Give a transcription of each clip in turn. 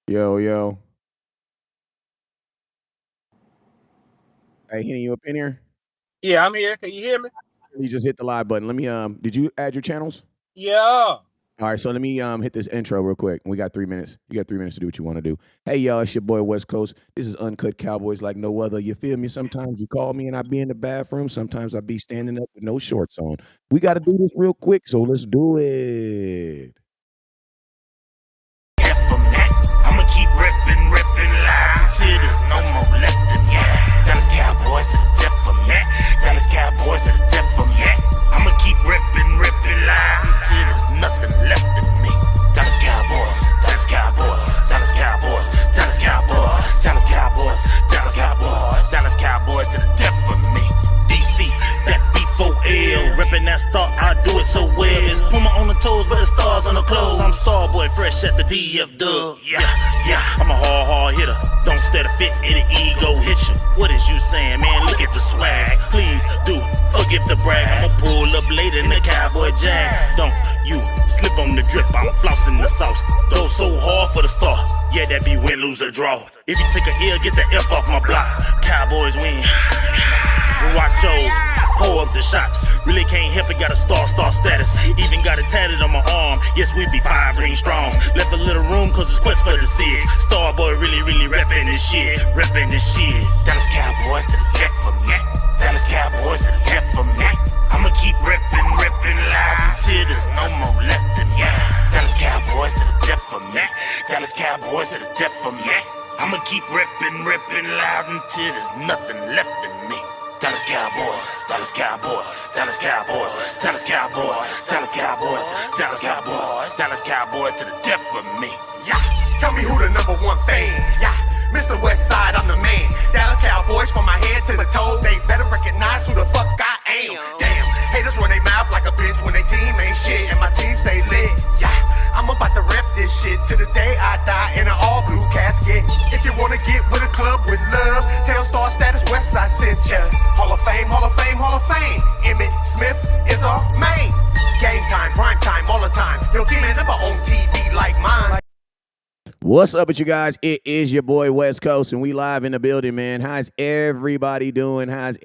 Yo, yo. Hey, Henny, you up in here? Yeah, I'm here. Can you hear me? You just hit the live button. Let me did you add your channels? Yeah. All right, so let me hit this intro real quick. We got 3 minutes. You got 3 minutes to do what you want to do. Hey y'all, it's your boy West Coast. This is Uncut Cowboys like no other. You feel me? Sometimes you call me and I be in the bathroom. Sometimes I be standing up with no shorts on. We got to do this real quick, so let's do it. I'ma keep ripping loud till there's no more left in me. Dallas Cowboys to the death for me. Dallas Cowboys to the death for me. I'ma keep ripping loud till there's nothing left in me. Dallas Cowboys, Dallas Cowboys, Dallas Cowboys, Dallas Cowboys, Dallas Cowboys, Dallas Cowboys, Dallas Cowboys to the death for me. DC, that B4L, ripping that star, I do it so well. It's Puma on the toes, but the stars on the clothes. I'm Starboy, fresh at the DF Dub. Yeah, I'm a hard hitter. Don't stare to fit, it'll ego hit you. What is you saying, man? Look at the swag. Please do forgive the brag. I'ma pull up later in the cowboy jag. Don't you slip on the drip, I'm flossing the sauce. Go so hard for the star. Yeah, that be win, lose, or draw. If you take a L, get the F off my block. Cowboys win. Watch yours, pull up the shots. Really can't help it, got a star status. Even got it tatted on my arm. Yes, we be 5 green strongs. Left a little room cause it's quest for the six. Starboy really reppin' this shit. Dallas Cowboys to the death for me. Dallas Cowboys to the death for me. I'ma keep rippin' loud until there's no more left in me. Dallas Cowboys to the death for me. Dallas Cowboys to the death for me. I'ma keep rippin' loud until there's nothing left in me. Dallas Cowboys, Dallas Cowboys, Dallas Cowboys, Dallas Cowboys, Dallas Cowboys, Dallas Cowboys, Dallas Cowboys to the death for me. Yeah, tell me who the #1 fan. Yeah, Mr. Westside, I'm the man. Dallas Cowboys from my head to the toes. They better recognize who the fuck I am. Damn, haters run their mouth like a bitch when they team ain't shit and my team stay lit. Yeah, I'm about to rep this shit to the day I die in an all blue casket. If you wanna get with a club with love, tell Star Status Westside sent ya. Hall of Fame, Hall of Fame, Hall of Fame. Emmett Smith is our main. Game time, prime time, all the time. Your team ain't never on TV like mine. What's up with you guys? It is your boy West Coast, and we live in the building, man. How's everybody doing? Man?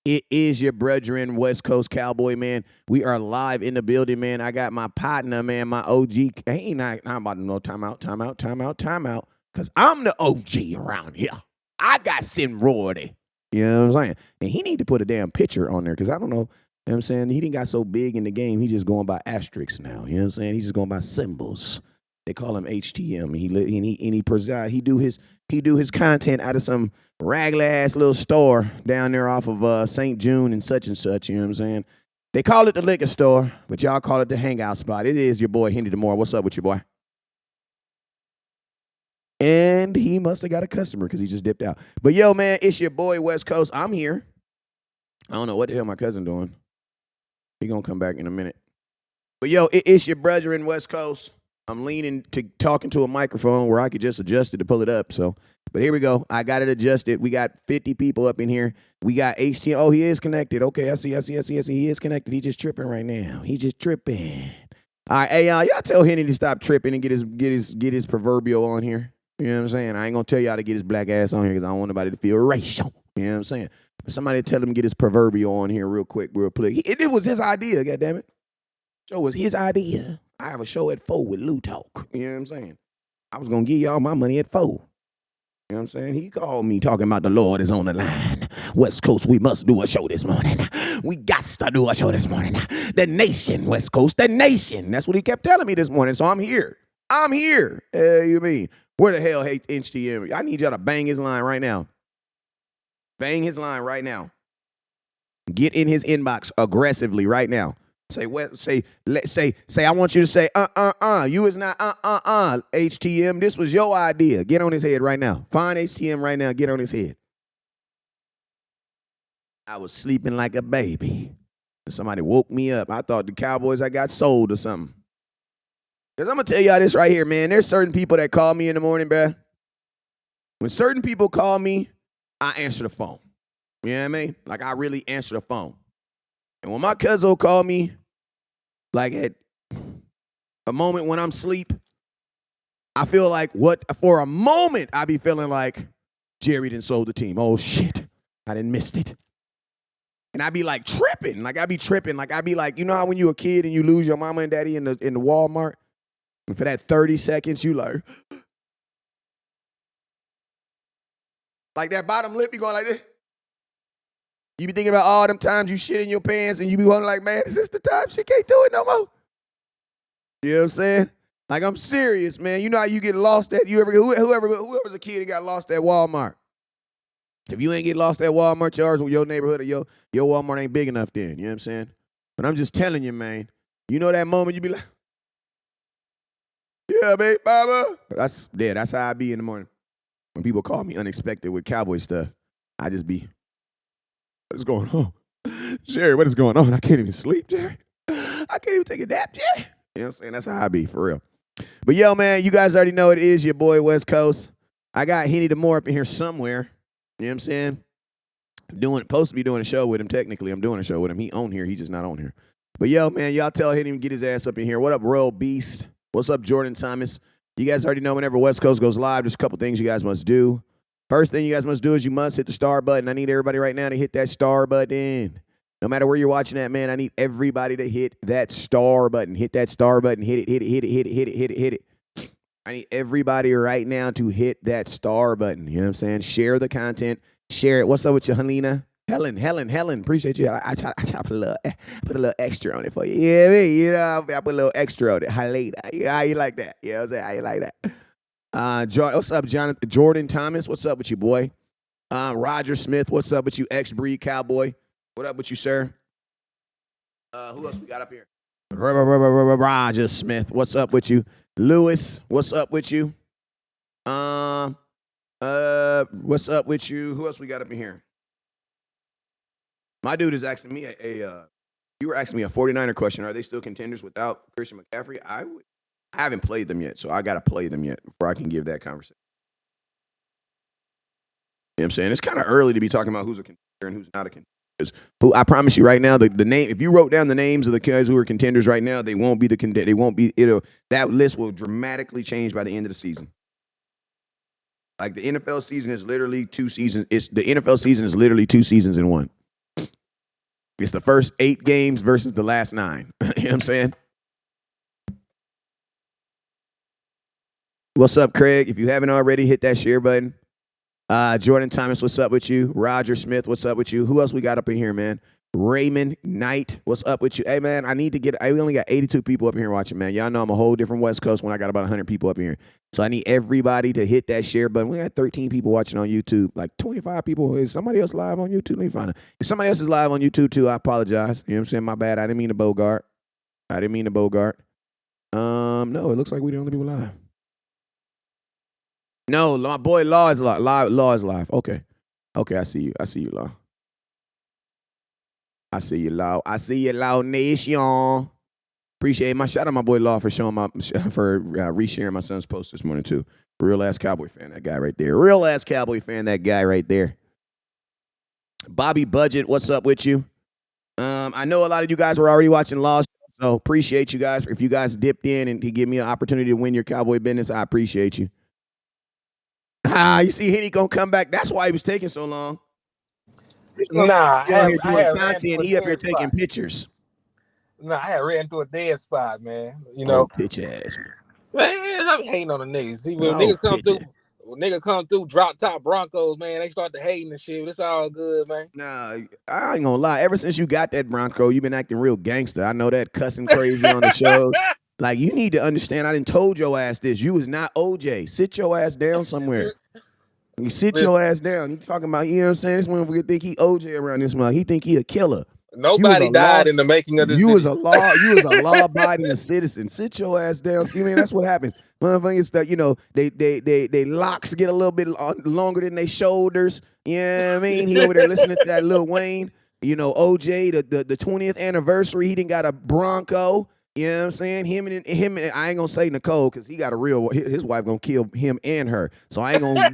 It is your brethren, West Coast Cowboy, man. We are live in the building, man. I got my partner, man, my OG. Hey, I'm about to know timeout, because I'm the OG around here. I got seniority. You know what I'm saying? And he need to put a damn picture on there, because I don't know. You know what I'm saying? He didn't got so big in the game. He's just going by asterisks now. You know what I'm saying? He's just going by symbols. They call him HTM. He do his content out of some raggedy ass little store down there off of St. June and such. You know what I'm saying? They call it the liquor store, but y'all call it the hangout spot. It is your boy Henry DeMore. What's up with your boy? And he must have got a customer because he just dipped out. But yo, man, it's your boy West Coast. I'm here. I don't know what the hell my cousin doing. He gonna come back in a minute. But yo, it's your brother in West Coast. I'm leaning to talking to a microphone where I could just adjust it to pull it up. So, but here we go. I got it adjusted. We got 50 people up in here. We got HTM. Oh, he is connected. Okay, I see. He is connected. He just tripping right now. He just tripping. All right, hey y'all tell Henny to stop tripping and get his proverbial on here. You know what I'm saying? I ain't gonna tell y'all to get his black ass on here because I don't want nobody to feel racial. You know what I'm saying? But somebody tell him to get his proverbial on here real quick. It was his idea. Goddammit. Show was his idea. I have a show at 4 with Lou Talk. You know what I'm saying? I was going to give y'all my money at 4. You know what I'm saying? He called me talking about the Lord is on the line. West Coast, we must do a show this morning. We got to do a show this morning. The nation, West Coast, the nation. That's what he kept telling me this morning. So I'm here. You mean? Where the hell hates HTM? I need y'all to bang his line right now. Bang his line right now. Get in his inbox aggressively right now. Say I want you to say you is not HTM. This was your idea. Get on his head right now. Find HTM right now. Get on his head. I was sleeping like a baby. Somebody woke me up. I thought the Cowboys I got sold or something. Because I'm going to tell y'all this right here, man. There's certain people that call me in the morning, bruh. When certain people call me, I answer the phone. You know what I mean? Like, I really answer the phone. And when my cousin called me, like at a moment when I'm asleep, I feel like for a moment, I be feeling like Jerry done sold the team. Oh, shit. I done missed it. And I be like tripping. Like, I be tripping. Like, I be like, you know how when you a kid and you lose your mama and daddy in the Walmart? And for that 30 seconds, you like that bottom lip be going like this. You be thinking about all them times you shit in your pants and you be wondering like, man, is this the time she can't do it no more? You know what I'm saying? Like, I'm serious, man. You know how you get lost at, whoever's a kid that got lost at Walmart. If you ain't get lost at Walmart, your neighborhood or your Walmart ain't big enough then. You know what I'm saying? But I'm just telling you, man. You know that moment you be like, yeah, babe, mama. That's how I be in the morning. When people call me unexpected with cowboy stuff, I just be, what is going on? Jerry, what is going on? I can't even sleep, Jerry. I can't even take a nap, Jerry. You know what I'm saying? That's how I be, for real. But yo, man, you guys already know it is your boy West Coast. I got Henny DeMore up in here somewhere. You know what I'm saying? Supposed to be doing a show with him, technically. I'm doing a show with him. He on here. He just not on here. But yo, man, y'all tell Henny to get his ass up in here. What up, Royal Beast? What's up, Jordan Thomas? You guys already know whenever West Coast goes live, there's a couple things you guys must do. First thing you guys must do is you must hit the star button. I need everybody right now to hit that star button. No matter where you're watching that, man, I need everybody to hit that star button. Hit that star button. Hit it. I need everybody right now to hit that star button. You know what I'm saying? Share the content. Share it. What's up with you, Helena? Helen. Appreciate you. I try to put a little extra on it for you. Yeah, you know, I put a little extra on it. Helena. Yeah, how you like that? You know what I'm saying? How you like that? What's up, Jonathan? Jordan Thomas? What's up with you, boy? Roger Smith? What's up with you, ex-breed cowboy? What up with you, sir? Who else we got up here? Roger Smith. What's up with you? Lewis, what's up with you? What's up with you? Who else we got up in here? My dude is asking me you were asking me a 49er question. Are they still contenders without Christian McCaffrey? I haven't played them yet, so I got to play them yet before I can give that conversation. You know what I'm saying? It's kind of early to be talking about who's a contender and who's not a contender. Who I promise you right now, the name. If you wrote down the names of the guys who are contenders right now, they won't be the contender. They won't be. That list will dramatically change by the end of the season. Like the NFL season is literally 2 seasons. The NFL season is literally 2 seasons in one. It's the first 8 games versus the last 9. You know what I'm saying? What's up, Craig? If you haven't already, hit that share button. Jordan Thomas, what's up with you? Roger Smith, what's up with you? Who else we got up in here, man? Raymond Knight, what's up with you? Hey, man, we only got 82 people up here watching, man. Y'all know I'm a whole different West Coast when I got about 100 people up here. So I need everybody to hit that share button. We got 13 people watching on YouTube, like 25 people. Is somebody else live on YouTube? Let me find it. If somebody else is live on YouTube, too, I apologize. You know what I'm saying? My bad. I didn't mean to Bogart. No, it looks like we're the only people live. No, my boy Law is live. Law is live. Okay, I see you. Law. I see you, Law Nation. Appreciate my shout out, my boy Law, for resharing my son's post this morning too. Real ass Cowboy fan, that guy right there. Bobby Budget, what's up with you? I know a lot of you guys were already watching Law, so appreciate you guys. If you guys dipped in and to give me an opportunity to win your Cowboy business, I appreciate you. You see Henny gonna come back. That's why he was taking so long. Nah, He up here taking pictures. Nah, I had ran through a dead spot, man. You know, bitch ass. Man, I'm hating on the niggas. See, when niggas come through, drop top Broncos, man, they start to hating and shit. It's all good, man. Nah, I ain't gonna lie. Ever since you got that Bronco, you've been acting real gangster. I know that, cussing crazy on the shows. Like, you need to understand, I done told your ass this. You was not OJ. Sit your ass down somewhere. You sit your ass down. You talking about, you know what I'm saying? This motherfucker think he OJ around this month. He think he a killer. Nobody died in the making of this. You was a law-abiding citizen. Sit your ass down. See, man, that's what happens. Motherfuckers that, you know, they locks get a little bit longer than they shoulders. You know what I mean? He over there listening to that Lil Wayne. You know, OJ, the 20th anniversary, he didn't got a Bronco. You know what I'm saying? Him and I ain't gonna say Nicole because he got his wife gonna kill him and her. So I ain't gonna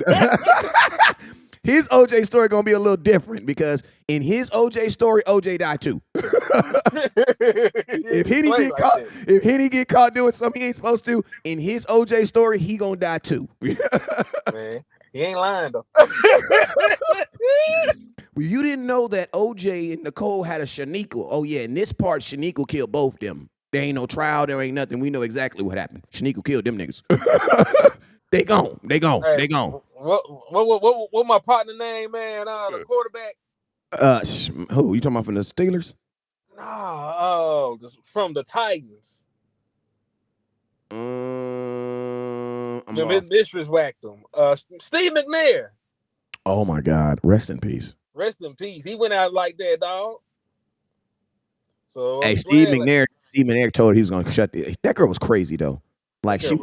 his OJ story gonna be a little different because in his OJ story, OJ died too. If Henny get caught doing something he ain't supposed to, in his OJ story, he gonna die too. Man, he ain't lying though. Well, you didn't know that OJ and Nicole had a Shaniqua. Oh yeah, in this part, Shaniqua killed both them. There ain't no trial, there ain't nothing. We know exactly what happened. Shaniqua killed them niggas. They gone. Hey, they gone. What my partner name, man? The quarterback. Who you talking about from the Steelers? No, from the Titans. The mistress whacked him. Steve McNair. Oh my God! Rest in peace. Rest in peace. He went out like that, dog. So hey, Steve McNair told her he was gonna shut that girl was crazy though. Like she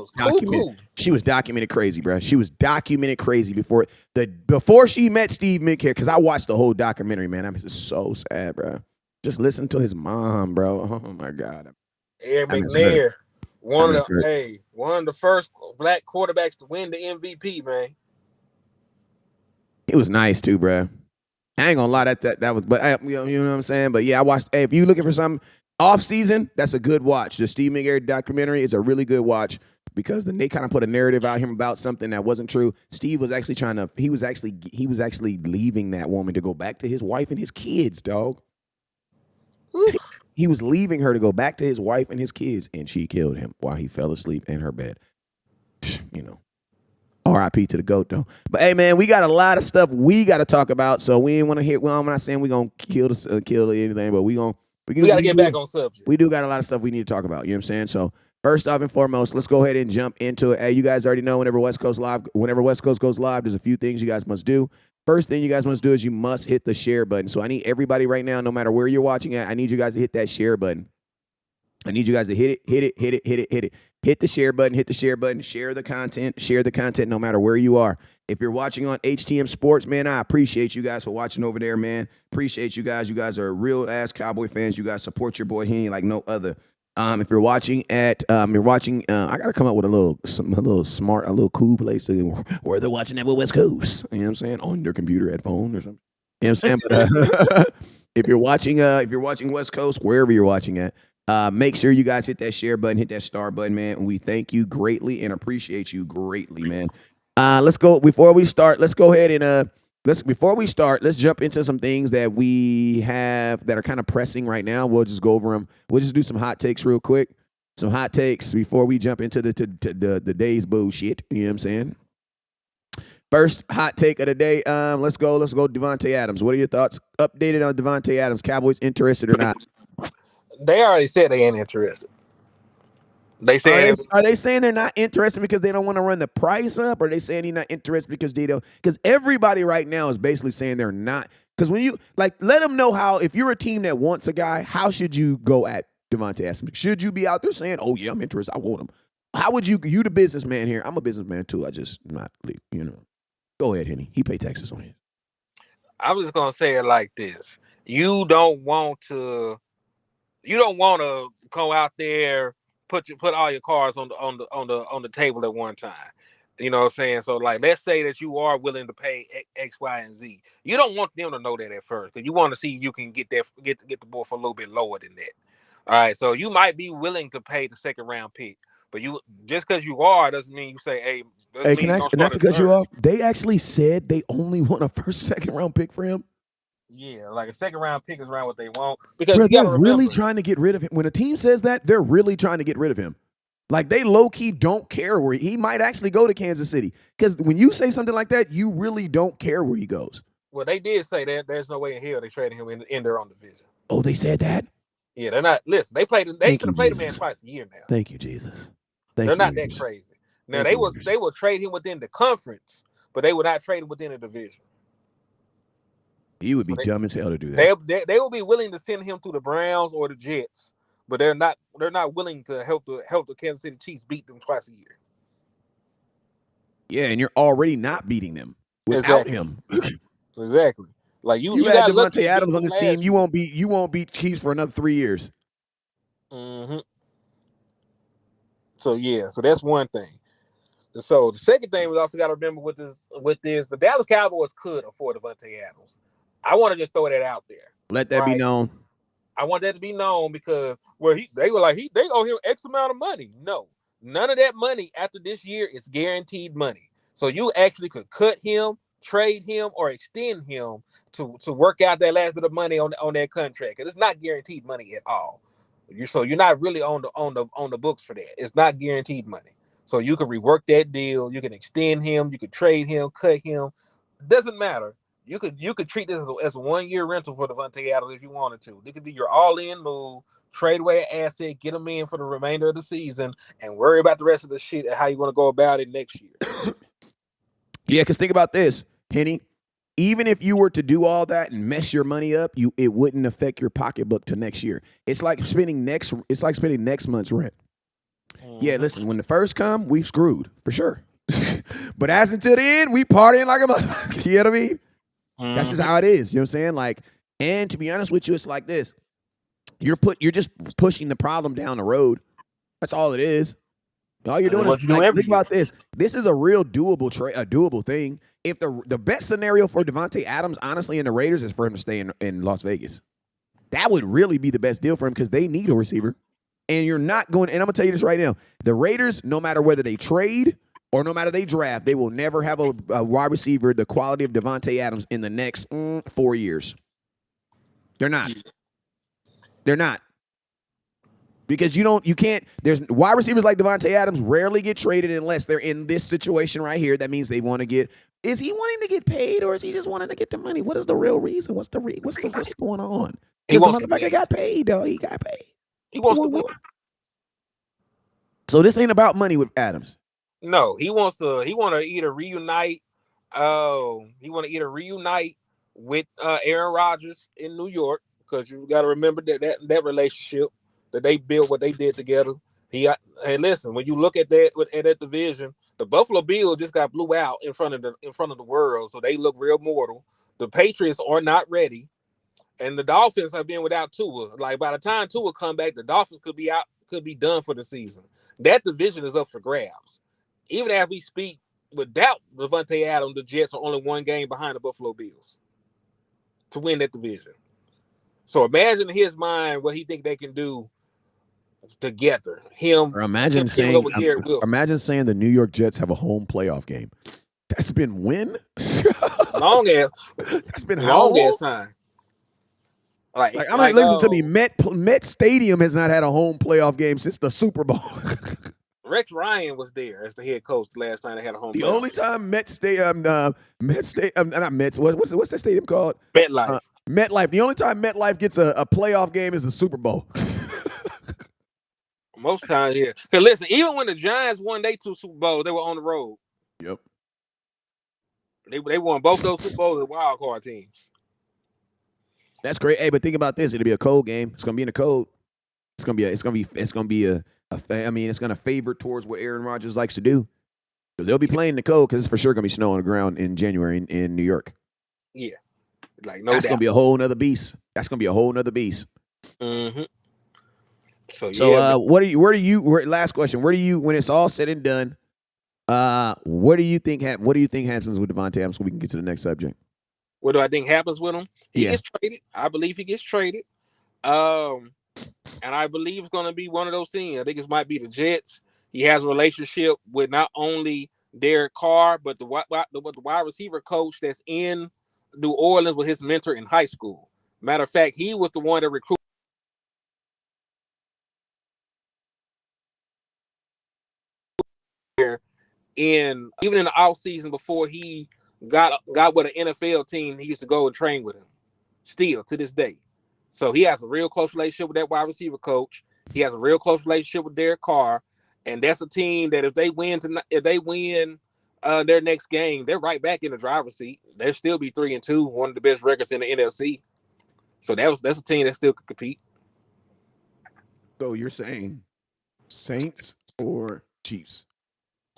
was documented crazy, bro. She was documented crazy before she met Steve McNair. Because I watched the whole documentary, man. I'm just so sad, bro. Just listen to his mom, bro. Oh my God. Eric McNair, one of the first black quarterbacks to win the MVP, man. It was nice too, bro. I ain't gonna lie, that was, but you know what I'm saying. But yeah, I watched. Hey, if you looking for something off season, that's a good watch. The Steve McNair documentary is a really good watch because then they kind of put a narrative out him about something that wasn't true. Steve was actually he was actually leaving that woman to go back to his wife and his kids, dog. He was leaving her to go back to his wife and his kids, and she killed him while he fell asleep in her bed. You know. R.I.P. to the GOAT, though. But, hey, man, we got a lot of stuff we got to talk about, so we ain't want to hit. Well, I'm not saying we're going to kill anything, but we got to get back on subject. We do got a lot of stuff we need to talk about, you know what I'm saying? So, first off and foremost, let's go ahead and jump into it. Hey, you guys already know whenever West Coast goes live, there's a few things you guys must do. First thing you guys must do is you must hit the share button. So, I need everybody right now, no matter where you're watching at, I need you guys to hit that share button. I need you guys to hit it. Hit the share button, share the content no matter where you are. If you're watching on HTM Sports, man, I appreciate you guys for watching over there, man. Appreciate you guys. You guys are real ass Cowboy fans. You guys support your boy Henny like no other. If you're watching I gotta come up with a little cool place where they're watching that with West Coast. You know what I'm saying? On their computer at phone or something. You know what I'm saying? But if you're watching West Coast, wherever you're watching at, make sure you guys hit that share button, hit that star button, man. And we thank you greatly and appreciate you greatly, man. Let's go let's go ahead and let's jump into some things that we have that are kind of pressing right now. We'll just go over them. We'll just do some hot takes real quick. Some hot takes before we jump into the day's bullshit. You know what I'm saying? First hot take of the day. Let's go Devante Adams. What are your thoughts? Updated on Devante Adams. Cowboys interested or not? They already said they ain't interested. Are they saying they're not interested because they don't want to run the price up? Or are they saying he's not interested because they don't? Because everybody right now is basically saying they're not. Because when you let them know how, if you're a team that wants a guy, how should you go at Devante Adams? Should you be out there saying, "Oh yeah, I'm interested, I want him"? How would you the businessman here? I'm a businessman too. I just not, Go ahead, Henny. He pay taxes on it. I'm just gonna say it like this: you don't want to go out there, put all your cards on the table at one time. You know what I'm saying? So like, let's say that you are willing to pay X, Y, and Z. You don't want them to know that at first, because you want to see if you can get the ball for a little bit lower than that. All right, so you might be willing to pay the second round pick, but you just because you are doesn't mean you say, hey. Can I not to cut you off? They actually said they only want a second round pick for him. Yeah, like a second round pick is around what they want, because they're really trying to get rid of him. When a team says that, they're really trying to get rid of him. Like they low key don't care where he might actually go to Kansas City. Because when you say something like that, you really don't care where he goes. Well, they did say that there's no way in hell they traded him in their own division. Oh, they said that? Yeah, they're not. Listen, they could have played the man twice a year now. Thank you, Jesus. They're not that crazy. Now they will trade him within the conference, but they would not trade him within the division. You would be dumb as hell to do that. They will be willing to send him to the Browns or the Jets, but they're not willing to help the Kansas City Chiefs beat them twice a year. Yeah, and you're already not beating them without him. Exactly. Like you had Devante Adams on this team, you won't beat Chiefs for another 3 years. Mm-hmm. So yeah, so that's one thing. So the second thing we also got to remember with this, the Dallas Cowboys could afford Devante Adams. I want to just throw that out there. Let that be known. I want that to be known because they were like they owe him X amount of money. No, none of that money after this year is guaranteed money. So you actually could cut him, trade him, or extend him to work out that last bit of money on that contract, because it's not guaranteed money at all. So you're not really on the books for that. It's not guaranteed money. So you can rework that deal. You can extend him. You can trade him, cut him. Doesn't matter. You could treat this as a 1 year rental for Devante Adams if you wanted to. It could be your all-in move, trade away an asset, get him in for the remainder of the season, and worry about the rest of the shit and how you want to go about it next year. Yeah, because think about this, Henny. Even if you were to do all that and mess your money up, it wouldn't affect your pocketbook to next year. It's like spending next month's rent. Yeah, listen, when the first come, we've screwed for sure. But as until the end, we partying like a motherfucker. You know what I mean? That's just how it is. You know what I'm saying? Like, and to be honest with you, it's like this. You're just pushing the problem down the road. That's all it is. All you're doing is think about this. This is a real doable thing. If the best scenario for Devante Adams, honestly, in the Raiders is for him to stay in Las Vegas. That would really be the best deal for him because they need a receiver. And you're not going, and I'm going to tell you this right now. The Raiders, no matter whether they trade or no matter they draft, they will never have a wide receiver the quality of Devante Adams in the next 4 years. They're not. They're not. Because you can't, there's wide receivers like Devante Adams rarely get traded unless they're in this situation right here. That means they want to get, is he wanting to get paid or is he just wanting to get the money? What is the real reason? What's going on? Because the motherfucker got paid, though. He got paid. He wants to win. So this ain't about money with Adams. No, he want to either reunite. He want to either reunite with Aaron Rodgers in New York, because you got to remember that relationship that they built, what they did together. Hey, listen, when you look at that division, the Buffalo Bills just got blew out in front of the world, so they look real mortal. The Patriots are not ready, and the Dolphins have been without Tua. Like, by the time Tua come back, the Dolphins could be done for the season. That division is up for grabs. Even as we speak, without Devante Adams, the Jets are only one game behind the Buffalo Bills to win that division. So imagine in his mind what he think they can do together. Imagine saying the New York Jets have a home playoff game. That's been when? Long ass. That's been how long? Ass time. Listen to me. Met Stadium has not had a home playoff game since the Super Bowl. Rex Ryan was there as the head coach the last time they had a home. The only time not Mets. What's that stadium called? MetLife. MetLife. The only time MetLife gets a playoff game is the Super Bowl. Most times, yeah. Because listen, even when the Giants won their 2 Super Bowls, they were on the road. Yep. They won both those Super Bowls as wild card teams. That's great. Hey, but think about this. It'll be a cold game. It's gonna be in the cold. It's gonna favor towards what Aaron Rodgers likes to do. Because they'll be playing in the cold because it's for sure gonna be snow on the ground in January in New York. Yeah. That's gonna be a whole nother beast. Mm-hmm. Last question. Where do you, when it's all said and done, what do you think happens with Devante Adams so we can get to the next subject? What do I think happens with him? He gets traded. I believe he gets traded. And I believe it's going to be one of those things. I think it might be the Jets. He has a relationship with not only Derek Carr, but the wide receiver coach that's in New Orleans with his mentor in high school. Matter of fact, he was the one that recruited even in the off season before he got with an NFL team. He used to go and train with him still to this day. So he has a real close relationship with that wide receiver coach. He has a real close relationship with Derek Carr, and that's a team that if they win their next game, they're right back in the driver's seat. They'll still be 3-2, one of the best records in the NFC. So that's a team that still could compete. So you're saying Saints or Chiefs?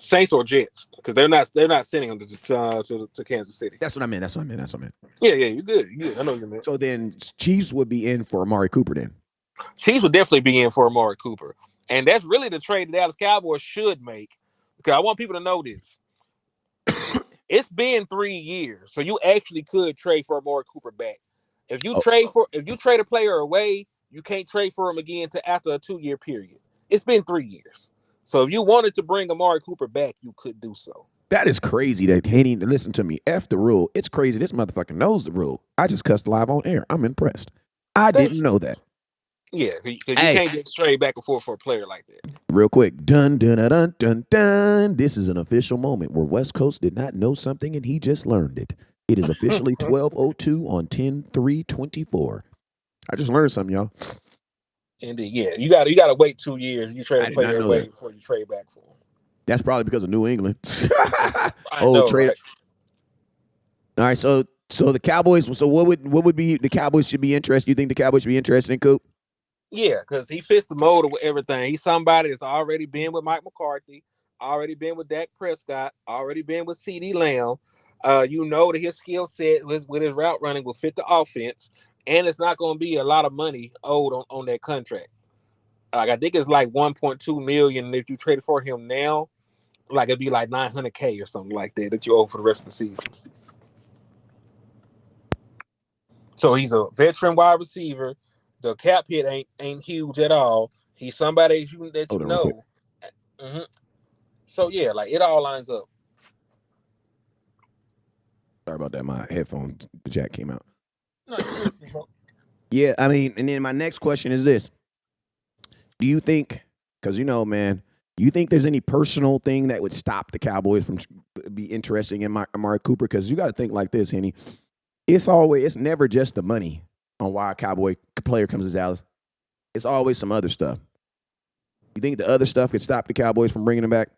Saints or Jets, because they're not sending them to Kansas City. That's what I meant. Yeah, you're good. I know what you meant. So then Chiefs would be in for Amari Cooper then. Chiefs would definitely be in for Amari Cooper. And that's really the trade the Dallas Cowboys should make, because I want people to know this. It's been 3 years, so you actually could trade for Amari Cooper back. If you trade a player away, you can't trade for him again to after a 2-year period. It's been 3 years, so if you wanted to bring Amari Cooper back, you could do so. That is crazy that Haney, listen to me. F the rule. It's crazy. This motherfucker knows the rule. I just cussed live on air. I'm impressed. I didn't know that. Yeah, because you can't just trade back and forth for a player like that. Real quick. Dun, dun, dun, dun, dun, dun. This is an official moment where West Coast did not know something and he just learned it. It is officially 12:02 on 10/3/24. I just learned something, y'all. Indeed, yeah. You got to wait 2 years. You trade a player away before you trade back for him. That's probably because of New England. Trade. Right? All right, so the Cowboys. So what would be the Cowboys should be interested? You think the Cowboys should be interested in Coop? Yeah, because he fits the mold of everything. He's somebody that's already been with Mike McCarthy, already been with Dak Prescott, already been with CeeDee Lamb. You know that his skill set with his route running will fit the offense, and it's not going to be a lot of money owed on that contract. I think it's like $1.2 million. And if you traded for him now, like it'd be like $900K or something like that you owe for the rest of the season. So he's a veteran wide receiver. The cap hit ain't huge at all. He's somebody that you know. Mm-hmm. So yeah, like it all lines up. Sorry about that. My headphone jack came out. Yeah, I mean, and then my next question is this: do you think? Because man, you think there's any personal thing that would stop the Cowboys from be interesting in Amari Cooper? Because you got to think like this, Henny. It's never just the money on why a Cowboy player comes to Dallas. It's always some other stuff. You think the other stuff could stop the Cowboys from bringing him back?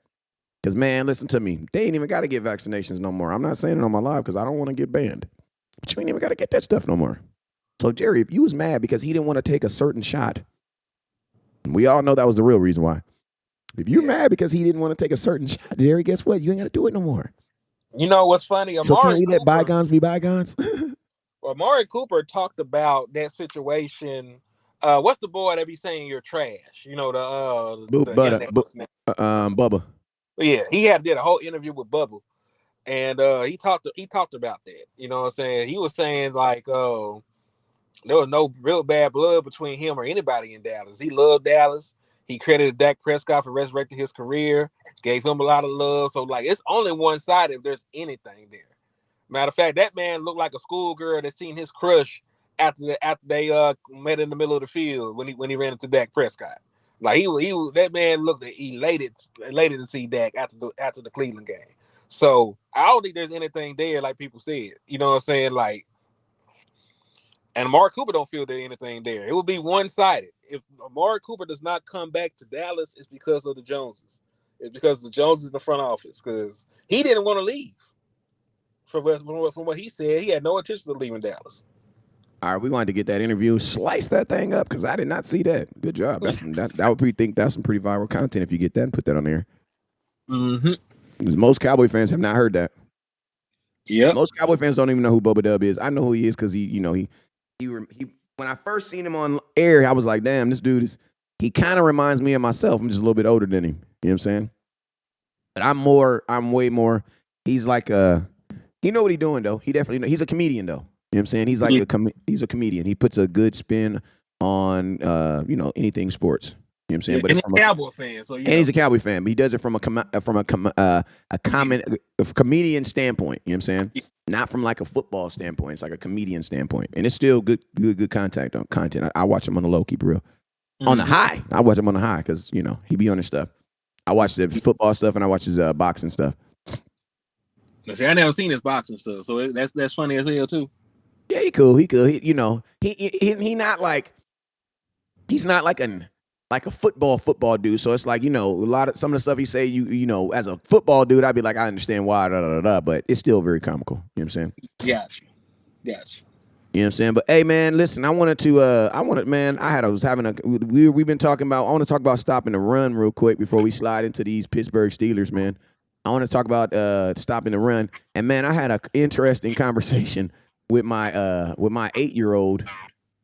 Because, man, listen to me. They ain't even got to get vaccinations no more. I'm not saying it on my live because I don't want to get banned. But you ain't even got to get that stuff no more. So, Jerry, if you was mad because he didn't want to take a certain shot, we all know that was the real reason why. If you're mad because he didn't want to take a certain shot, Jerry, guess what? You ain't got to do it no more. You know what's funny? So can we let bygones be bygones? Well, Amari Cooper talked about that situation. What's the boy that be saying you're trash? You know Bubba. Yeah, he did a whole interview with Bubba, and he talked about that. You know what I'm saying? He was saying like, there was no real bad blood between him or anybody in Dallas. He loved Dallas. He credited Dak Prescott for resurrecting his career, gave him a lot of love. So like, it's only one side if there's anything there. Matter of fact, that man looked like a schoolgirl that seen his crush after they met in the middle of the field when he ran into Dak Prescott. Like he that man looked elated to see Dak after the Cleveland game. So I don't think there's anything there like people said. You know what I'm saying? Like, and Amari Cooper don't feel there's anything there. It will be one-sided. If Amari Cooper does not come back to Dallas, it's because of the Joneses. It's because the Joneses in the front office because he didn't want to leave. From what he said, he had no intention of leaving Dallas. All right, we wanted to get that interview, slice that thing up because I did not see that. Good job. That's some pretty viral content if you get that and put that on there. Mm-hmm. Most Cowboy fans have not heard that. Yeah. Most Cowboy fans don't even know who Bubba Dub is. I know who he is because he when I first seen him on air, I was like, damn, this dude he kind of reminds me of myself. I'm just a little bit older than him. You know what I'm saying? But I'm way more. He's like he know what he's doing though. He definitely know. He's a comedian though. You know what I'm saying? He's like he's a comedian. He puts a good spin on anything sports. You know what I'm saying? But he's a Cowboy fan, so he's a Cowboy fan, but he does it from a comedian standpoint. You know what I'm saying? Not from like a football standpoint. It's like a comedian standpoint, and it's still good content. I watch him on the low, keep it real. Mm-hmm. On the high, I watch him on the high because he be on his stuff. I watch the football stuff and I watch his boxing stuff. See, I never seen his boxing stuff, so that's funny as hell too. Yeah, he cool. He he not like he's not like a football dude. So it's like some of the stuff he say as a football dude, I'd be like I understand why, but it's still very comical. You know what I'm saying? Gotcha. You know what I'm saying? But hey, man, listen, we've been talking about. I want to talk about stopping the run real quick before we slide into these Pittsburgh Steelers, man. I want to talk about stopping the run, and man, I had an interesting conversation with my 8-year-old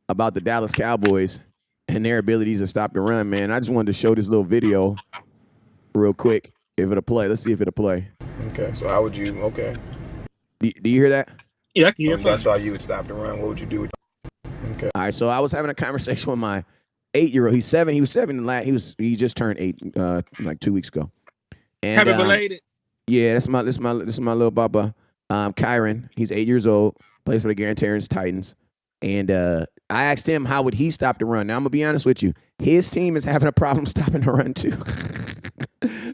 about the Dallas Cowboys and their abilities to stop the run. Man, I just wanted to show this little video real quick. If it'll play. Let's see if it'll play. Okay, so how would you? Okay. Do you hear that? Yeah, I can hear That's why you would stop the run. What would you do? Okay. All right, so I was having a conversation with my 8-year-old. He's 7. He was 7 and he just turned 8 like 2 weeks ago. And happy belated. Yeah, this is my little baba. Kyron. He's 8 years old. Plays for the Guarantees Titans. And I asked him how would he stop the run. Now I'm gonna be honest with you. His team is having a problem stopping the run too.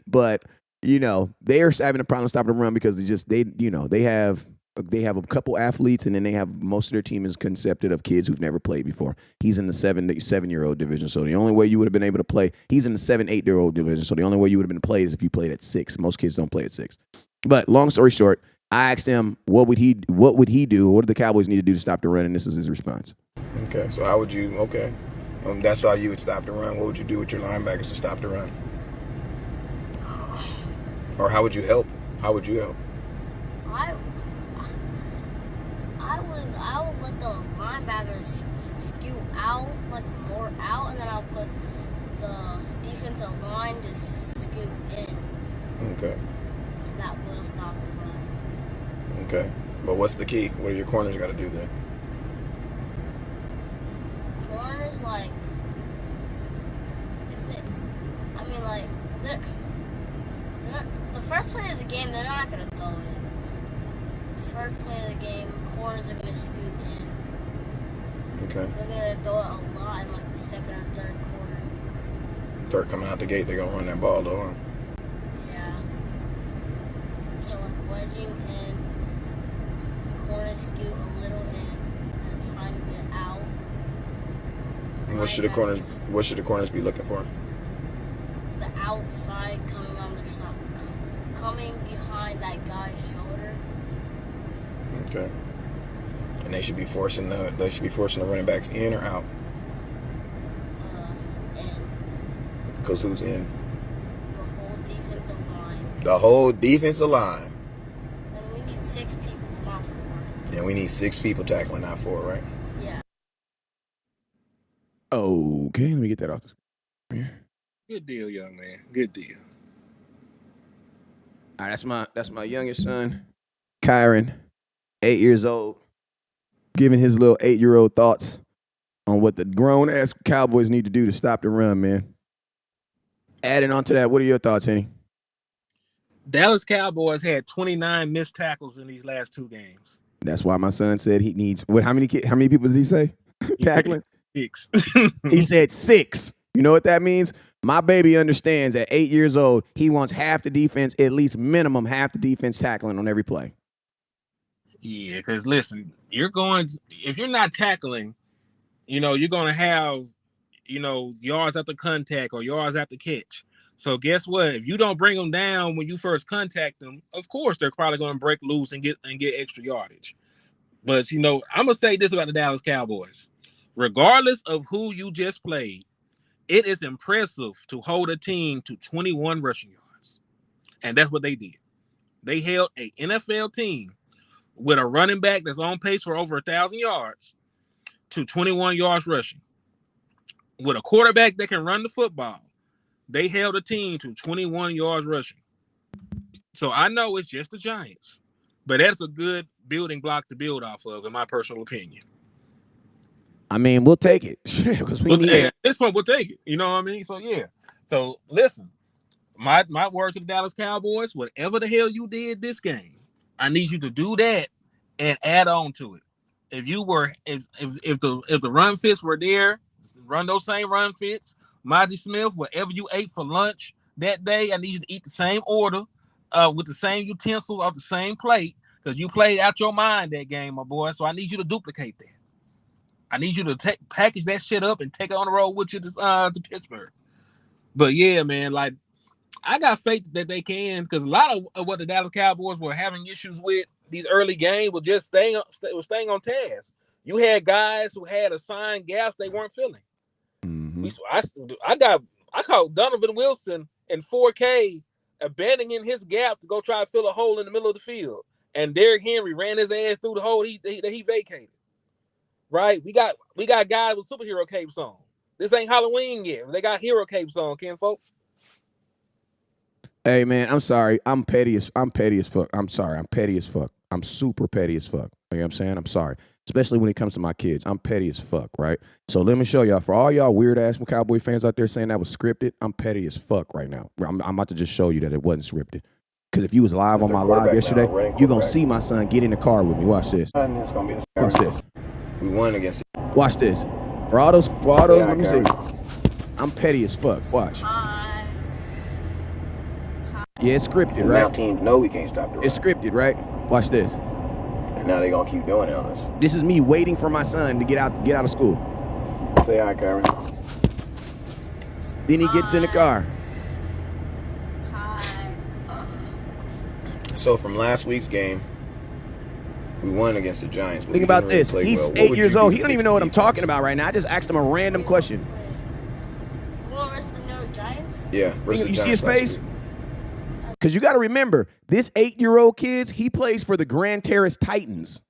But they are having a problem stopping the run because they have a couple athletes, and then they have most of their team is concepted of kids who've never played before. He's in the 7-year-old division, so the only way you would have been able to play, he's in the 7-8-year-old division, so the only way you would have been played is if you played at 6. Most kids don't play at 6. But long story short, I asked him what would he do? What do the Cowboys need to do to stop the run? And this is his response. Okay, so how would you? Okay, that's why you would stop the run. What would you do with your linebackers to stop the run? Or how would you help? How would you help? I would let the linebackers skew out, like more out, and then I'll put the defensive line to scoot in. Okay. And that will stop the run. Okay. But what's the key? What do your corners got to do then? Corners, like, the first play of the game, they're not going to throw it. The first play of the game, corners are going to scoot in. Okay. They're going to throw it a lot in, like, the second or third quarter. Third coming out the gate, they're going to run that ball, though, huh? Yeah. So, like, wedging in, corners scoot a little in, and a tiny bit out. And what should the corners be looking for? The outside coming on their side, coming behind that guy's shoulder. Okay. And they should be forcing the running backs in or out. In. Because who's in? The whole defensive line. The whole defensive line. And we need 6 people, not 4. And we need 6 people tackling, not 4, right? Yeah. Okay, let me get that off the screen. Good deal, young man. Good deal. All right, that's my youngest son, Kyron, 8 years old, giving his little 8-year-old thoughts on what the grown-ass Cowboys need to do to stop the run, man. Adding on to that, what are your thoughts, Henny? Dallas Cowboys had 29 missed tackles in these last 2 games. That's why my son said he needs how many people did he say tackling? 6. He said 6. You know what that means? My baby understands at 8 years old, he wants half the defense, at least minimum half the defense tackling on every play. Yeah, because listen, if you're not tackling, you're going to have, yards after contact or yards after catch. So guess what? If you don't bring them down when you first contact them, of course they're probably going to break loose and get extra yardage. But I'm going to say this about the Dallas Cowboys. Regardless of who you just played, it is impressive to hold a team to 21 rushing yards. And that's what they did. They held an NFL team with a running back that's on pace for over 1,000 yards to 21 yards rushing. With a quarterback that can run the football, they held a team to 21 yards rushing. So I know it's just the Giants, but that's a good building block to build off of, in my personal opinion. I mean, we'll take it because we need it. At this point, we'll take it. You know what I mean? So yeah. So listen, my words to the Dallas Cowboys: whatever the hell you did this game, I need you to do that and add on to it. If the run fits were there, run those same run fits. Monty Smith, whatever you ate for lunch that day, I need you to eat the same order, with the same utensil off the same plate, because you played out your mind that game, my boy. So I need you to duplicate that. I need you to package that shit up and take it on the road with you to Pittsburgh. But yeah, man, like I got faith that they can, because a lot of what the Dallas Cowboys were having issues with these early games was just staying on task. You had guys who had assigned gaps they weren't filling. Mm-hmm. I caught Donovan Wilson in 4K abandoning his gap to go try to fill a hole in the middle of the field, and Derrick Henry ran his ass through the hole he vacated. Right? We got guys with superhero capes on. This ain't Halloween yet. They got hero capes on, Ken folk. Hey man, I'm sorry. I'm petty as fuck. I'm sorry. I'm petty as fuck. I'm super petty as fuck. You know what I'm saying? I'm sorry. Especially when it comes to my kids. I'm petty as fuck, right? So let me show y'all. For all y'all weird ass Cowboy fans out there saying that was scripted, I'm petty as fuck right now. I'm about to just show you that it wasn't scripted. Because if you was live on my live yesterday, you're gonna see my son get in the car with me. Watch this. Watch this. We won against. Watch this. For all those, let me see. I'm petty as fuck. Watch. Yeah, it's scripted, right? Now teams know we can't stop the run. It's scripted, right? Watch this. And now they're gonna keep doing it on us. This is me waiting for my son to get out of school. Say hi, Kyron. Then he gets in the car. So from last week's game, we won against the Giants. Think about this. He's 8 years old. He don't even know what I'm talking about right now. I just asked him a random question. Versus the New York Giants? Yeah. You see his face? Because you got to remember, this 8-year-old kid, he plays for the Grand Terrace Titans.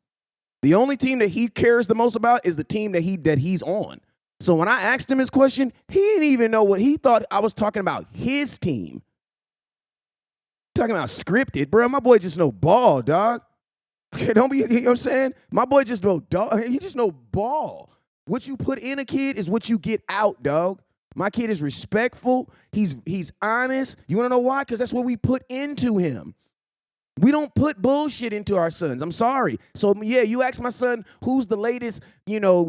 The only team that he cares the most about is the team that he's on. So when I asked him his question, he didn't even know what he thought I was talking about his team. Talking about scripted, bro. My boy just know ball, dog. Okay, don't be, you know what I'm saying? My boy just know dog. He just know ball. What you put in a kid is what you get out, dog. My kid is respectful. He's honest. You want to know why? Because that's what we put into him. We don't put bullshit into our sons. I'm sorry. So, yeah, you ask my son who's the latest,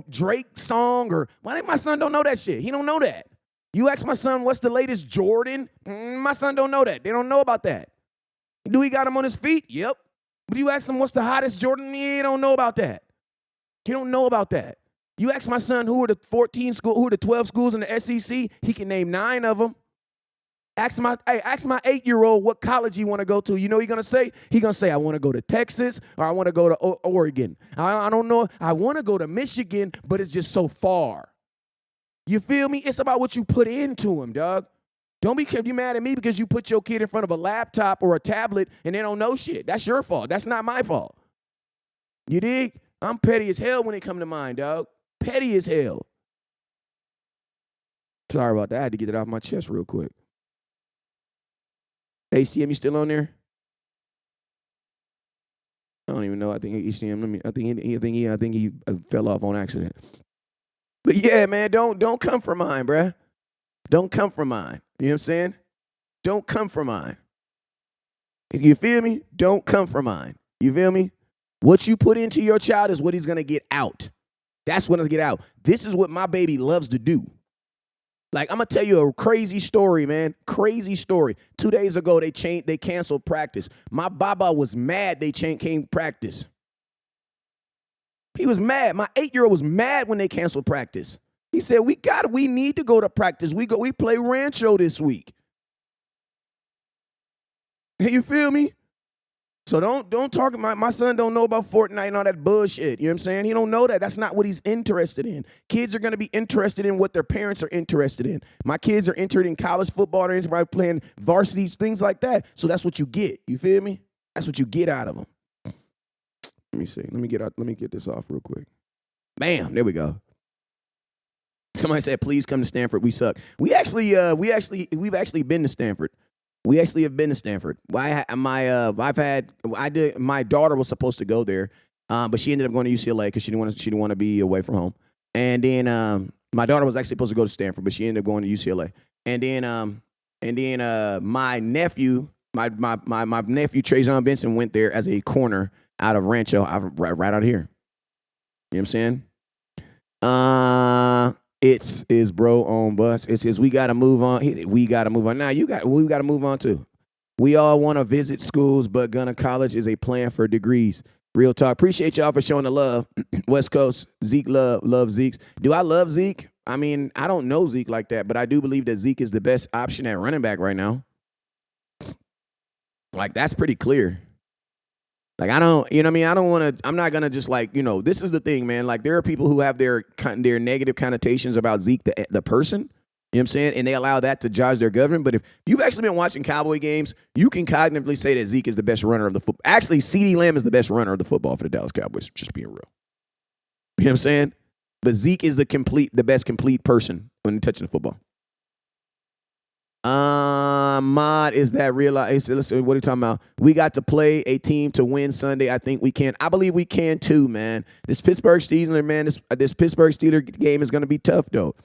Drake song or why my son don't know that shit. He don't know that. You ask my son what's the latest Jordan. My son don't know that. They don't know about that. Do he got him on his feet? Yep. But you ask him what's the hottest Jordan? He don't know about that. He don't know about that. You ask my son who are the 12 schools in the SEC, he can name 9 of them. Ask my 8-year-old what college he want to go to. You know what he's going to say? He's going to say, I want to go to Texas or I want to go to Oregon. I don't know. I want to go to Michigan, but it's just so far. You feel me? It's about what you put into him, dog. Don't be mad at me because you put your kid in front of a laptop or a tablet and they don't know shit. That's your fault. That's not my fault. You dig? I'm petty as hell when it come to mine, dog. Petty as hell. Sorry about that. I had to get it off my chest real quick. HTM, you still on there? I don't even know. I think HTM. I think he fell off on accident. But yeah, man, don't come for mine, bruh. Don't come for mine. You know what I'm saying? Don't come for mine. You feel me? Don't come for mine. You feel me? What you put into your child is what he's gonna get out. That's what he's gonna get out. This is what my baby loves to do. Like, I'm gonna tell you a crazy story, man. Crazy story. 2 days ago, they canceled practice. My baba was mad they came practice. He was mad. My 8-year-old was mad when they canceled practice. He said, we need to go to practice. We play Rancho this week. You feel me? So don't talk. My son don't know about Fortnite and all that bullshit. You know what I'm saying? He don't know that. That's not what he's interested in. Kids are going to be interested in what their parents are interested in. My kids are interested in college football. They're interested in playing varsities, things like that. So that's what you get. You feel me? That's what you get out of them. Let me see. Let me get this off real quick. Bam. There we go. Somebody said, please come to Stanford. We suck. We've actually been to Stanford. We actually have been to Stanford. My daughter was supposed to go there, but she ended up going to UCLA because she didn't want to be away from home. And then my daughter was actually supposed to go to Stanford, but she ended up going to UCLA. And then my nephew Trajan Benson went there as a corner out of Rancho, right out here. You know what I'm saying? It's his bro on bus. It's his. We gotta move on. We gotta move on. Now we gotta move on too. We all want to visit schools, but Gunna College is a plan for degrees. Real talk. Appreciate y'all for showing the love. West Coast. Zeke love Zeke's. Do I love Zeke? I mean, I don't know Zeke like that, but I do believe that Zeke is the best option at running back right now. Like, that's pretty clear. Like, I don't, you know what I mean? I don't want to, I'm not going to just like, this is the thing, man. Like, there are people who have their negative connotations about Zeke, the person, you know what I'm saying? And they allow that to judge their government. But if you've actually been watching Cowboy games, you can cognitively say that Zeke is the best runner of the football. Actually, CeeDee Lamb is the best runner of the football for the Dallas Cowboys, just being real. You know what I'm saying? But Zeke is the best complete person when touching the football. Mod is that real? Listen, what are you talking about? We got to play a team to win Sunday. I think we can. I believe we can too, man. This Pittsburgh Steelers, man. This Pittsburgh Steelers game is going to be tough, though.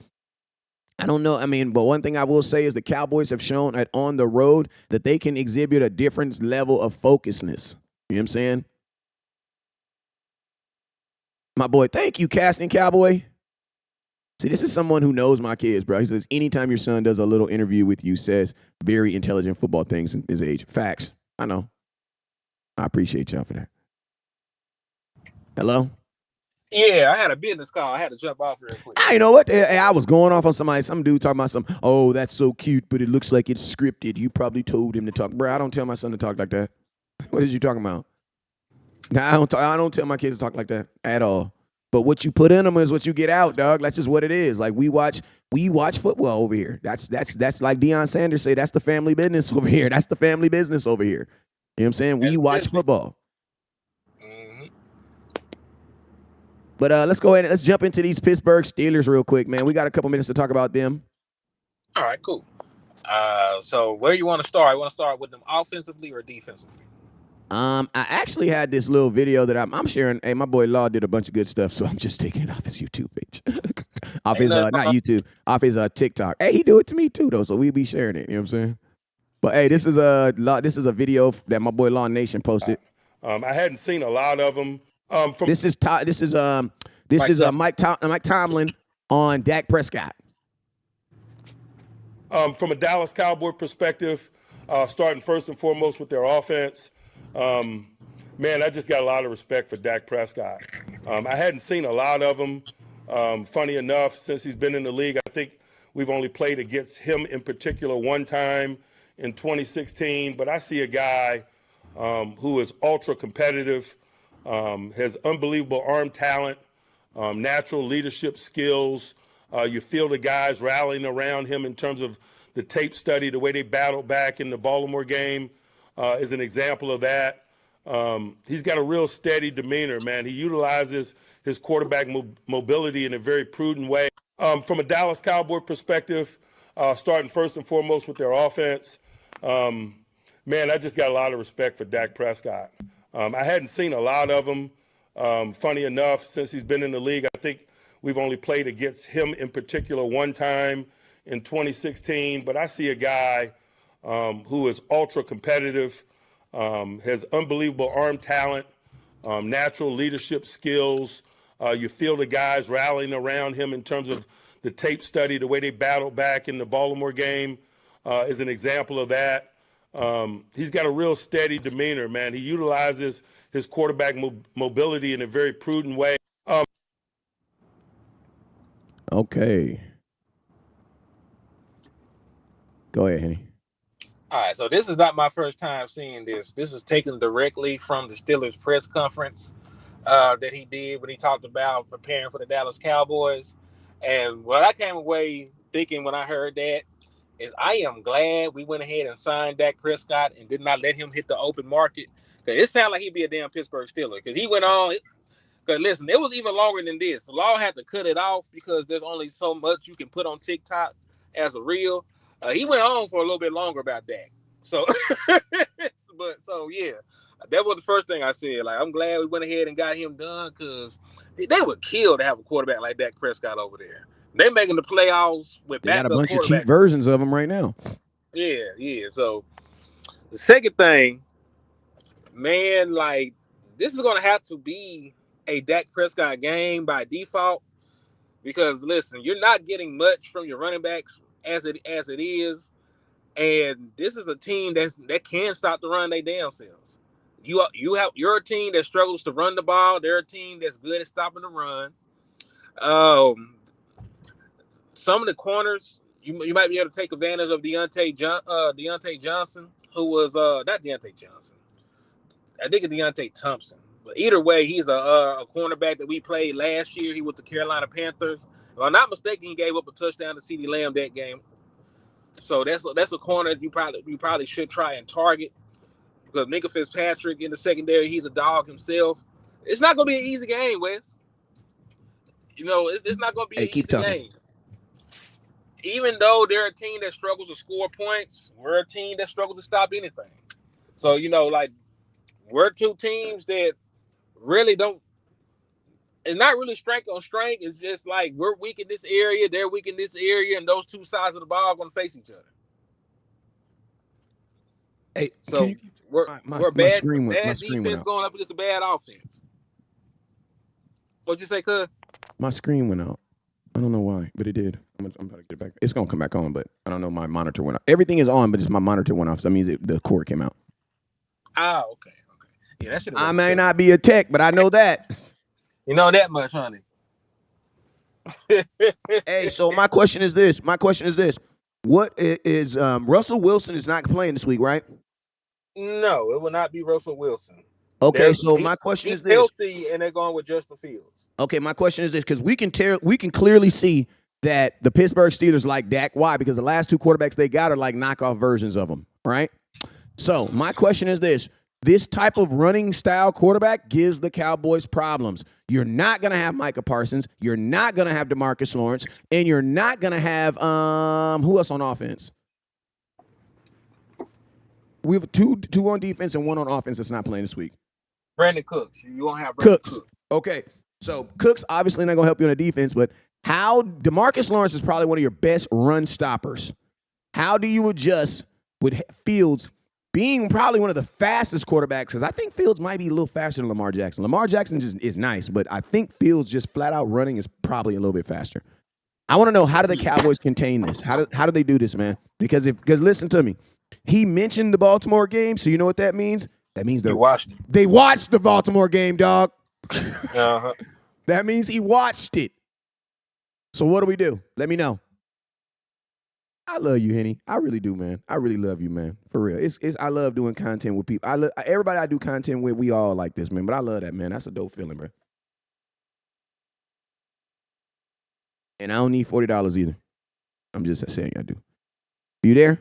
I don't know. I mean, but one thing I will say is the Cowboys have shown on the road that they can exhibit a different level of focusness. You know what I'm saying? My boy, thank you, Casting Cowboy. See, this is someone who knows my kids, bro. He says, anytime your son does a little interview with you, says very intelligent football things in his age. Facts. I know. I appreciate y'all for that. Hello? Yeah, I had a business call. I had to jump off real quick. You know what? Hey, I was going off on some dude talking about oh, that's so cute, but it looks like it's scripted. You probably told him to talk. Bro, I don't tell my son to talk like that. What is you talking about? Nah, I don't tell my kids to talk like that at all. But what you put in them is what you get out, dog. That's just what it is. Like we watch football over here. That's like Deion Sanders say. That's the family business over here. That's the family business over here. You know what I'm saying? We watch football. Mm-hmm. But let's go ahead and let's jump into these Pittsburgh Steelers real quick, man. We got a couple minutes to talk about them. All right, cool. So where you want to start? You want to start with them offensively or defensively? I actually had this little video that I'm sharing. Hey, my boy Law did a bunch of good stuff, so I'm just taking it off his YouTube page. Off his not YouTube, off his TikTok. Hey, he do it to me too, though, so we be sharing it. You know what I'm saying? But hey, this is a video that my boy Law Nation posted. I hadn't seen a lot of them. This is Mike Tomlin on Dak Prescott. From a Dallas Cowboy perspective, starting first and foremost with their offense. Man, I just got a lot of respect for Dak Prescott. I hadn't seen a lot of him. Funny enough, since he's been in the league, I think we've only played against him in particular one time in 2016. But I see a guy who is ultra competitive, has unbelievable arm talent, natural leadership skills. You feel the guys rallying around him in terms of the tape study, the way they battled back in the Baltimore game. Is an example of that. He's got a real steady demeanor, man. He utilizes his quarterback mobility in a very prudent way. From a Dallas Cowboy perspective, starting first and foremost with their offense, man, I just got a lot of respect for Dak Prescott. I hadn't seen a lot of him. Funny enough, since he's been in the league, I think we've only played against him in particular one time in 2016. But I see a guy who is ultra competitive, has unbelievable arm talent, natural leadership skills. You feel the guys rallying around him in terms of the tape study, the way they battled back in the Baltimore game is an example of that. He's got a real steady demeanor, man. He utilizes his quarterback mobility in a very prudent way. Okay. Go ahead, Henny. All right, so this is not my first time seeing this. This is taken directly from the Steelers press conference that he did when he talked about preparing for the Dallas Cowboys. And what I came away thinking when I heard that is I am glad we went ahead and signed Dak Prescott and did not let him hit the open market. Because it sounded like he'd be a damn Pittsburgh Steeler. Because he went on. Because listen, it was even longer than this. The law had to cut it off because there's only so much you can put on TikTok as a reel. He went on for a little bit longer about that. So, yeah, that was the first thing I said. Like, I'm glad we went ahead and got him done because they would kill to have a quarterback like Dak Prescott over there. They're making the playoffs with they got a bunch of cheap versions of them right now. Yeah. So, the second thing, man, like, this is going to have to be a Dak Prescott game by default because, listen, you're not getting much from your running backs as it is, and this is a team that can stop the run they damn selves. You're a team that struggles to run the ball. They're a team that's good at stopping the run. Some of the corners you might be able to take advantage of Deontay Johnson, who was not Deontay Johnson. I think it's Deontay Thompson. But either way, he's a cornerback that we played last year. He was the Carolina Panthers. If I'm not mistaken, he gave up a touchdown to CeeDee Lamb that game. So that's a corner you probably should try and target because Minka Fitzpatrick in the secondary, he's a dog himself. It's not going to be an easy game, Wes. You know, it's not going to be an easy game. even though they're a team that struggles to score points, we're a team that struggles to stop anything. So, like we're two teams that really don't. It's not really strength on strength. It's just like we're weak in this area, they're weak in this area, and those two sides of the ball are going to face each other. Hey, So can you keep we're my bad screen went defense out. going up against a bad offense. What'd you say, cuz? My screen went out. I don't know why, but it did. I'm about to get it back. It's gonna come back on, but I don't know. My monitor went off. Everything is on, but just my monitor went off. So that means the cord came out. Ah, okay. Yeah, that should. I may not be a tech, but I know that. You know that much, honey. Hey, so my question is this. What is Russell Wilson is not playing this week, right? No, it will not be Russell Wilson. Okay, so my question is He's this. healthy, and they're going with Justin Fields. Okay, my question is this, because we can clearly see that the Pittsburgh Steelers like Dak. Why? Because the last two quarterbacks they got are like knockoff versions of him, right? So my question is this. This type of running style quarterback gives the Cowboys problems. You're not going to have Micah Parsons. You're not going to have DeMarcus Lawrence. And you're not going to have, who else on offense? We have two on defense and one on offense that's not playing this week. Brandon Cooks. You won't have Brandon Cooks. Okay. So Cooks obviously not going to help you on the defense, but how DeMarcus Lawrence is probably one of your best run stoppers. How do you adjust with Fields being probably one of the fastest quarterbacks? Because I think Fields might be a little faster than Lamar Jackson. Lamar Jackson just is nice, but I think Fields just flat out running is probably a little bit faster. I want to know, how do the Cowboys contain this? How do they do this, man? Because listen to me. He mentioned the Baltimore game, so you know what that means? That means they watched the Baltimore game, dog. Uh-huh. That means he watched it. So what do we do? Let me know. I love you, Henny. I really do, man. I really love you, man. For real. I love doing content with people. Everybody I do content with, we all like this, man. But I love that, man. That's a dope feeling, bro. And I don't need $40 either. I'm just saying I do. You there?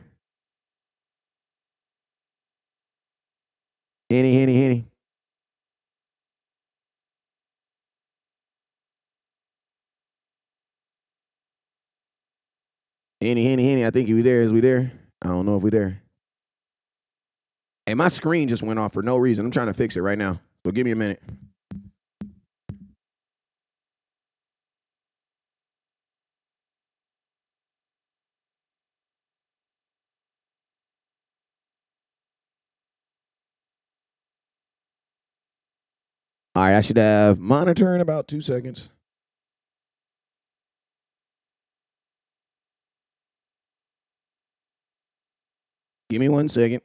Henny. Henny, I think you there. Is we there? I don't know if we there. Hey, my screen just went off for no reason. I'm trying to fix it right now. So give me a minute. All right, I should have monitor in about 2 seconds. Give me 1 second.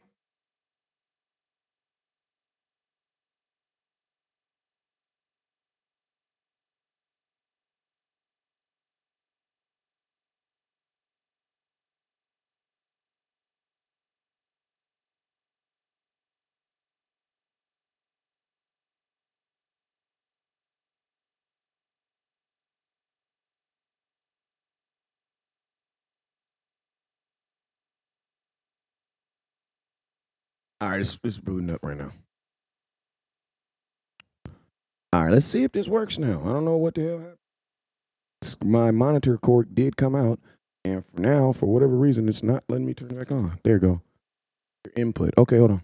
All right, it's booting up right now. All right, let's see if this works now. I don't know what the hell happened. My monitor cord did come out, and for now, for whatever reason, it's not letting me turn it back on. There you go. Your input. Okay, hold on.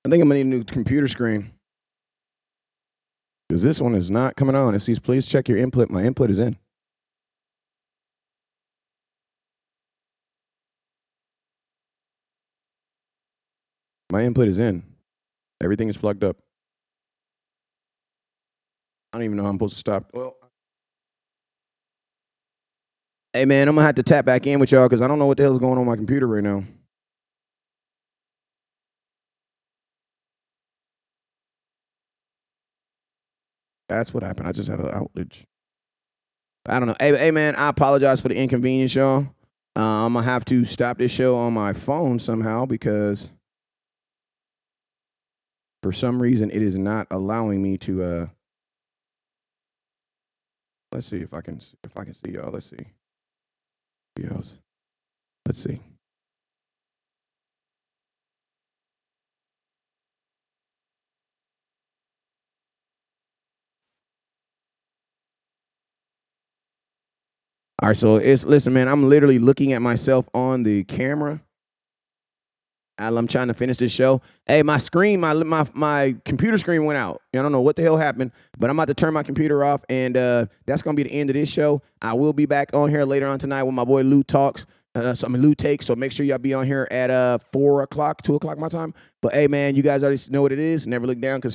I think I'm gonna need a new computer screen. Because this one is not coming on. It says, please check your input. My input is in. My input is in. Everything is plugged up. I don't even know how I'm supposed to stop. Well, hey, man, I'm going to have to tap back in with y'all because I don't know what the hell is going on my computer right now. That's what happened. I just had an outage. I don't know. Hey, man, I apologize for the inconvenience, y'all. I'm going to have to stop this show on my phone somehow because for some reason it is not allowing me to let's see if I can see y'all. Let's see. Videos. Let's see. All right, so listen, man, I'm literally looking at myself on the camera. I'm trying to finish this show. Hey, my screen, my computer screen went out. I don't know what the hell happened, but I'm about to turn my computer off, and that's gonna be the end of this show. I will be back on here later on tonight when my boy Lou talks. Lou takes. So make sure y'all be on here at 4 o'clock, 2 o'clock my time. But hey, man, you guys already know what it is. Never look down because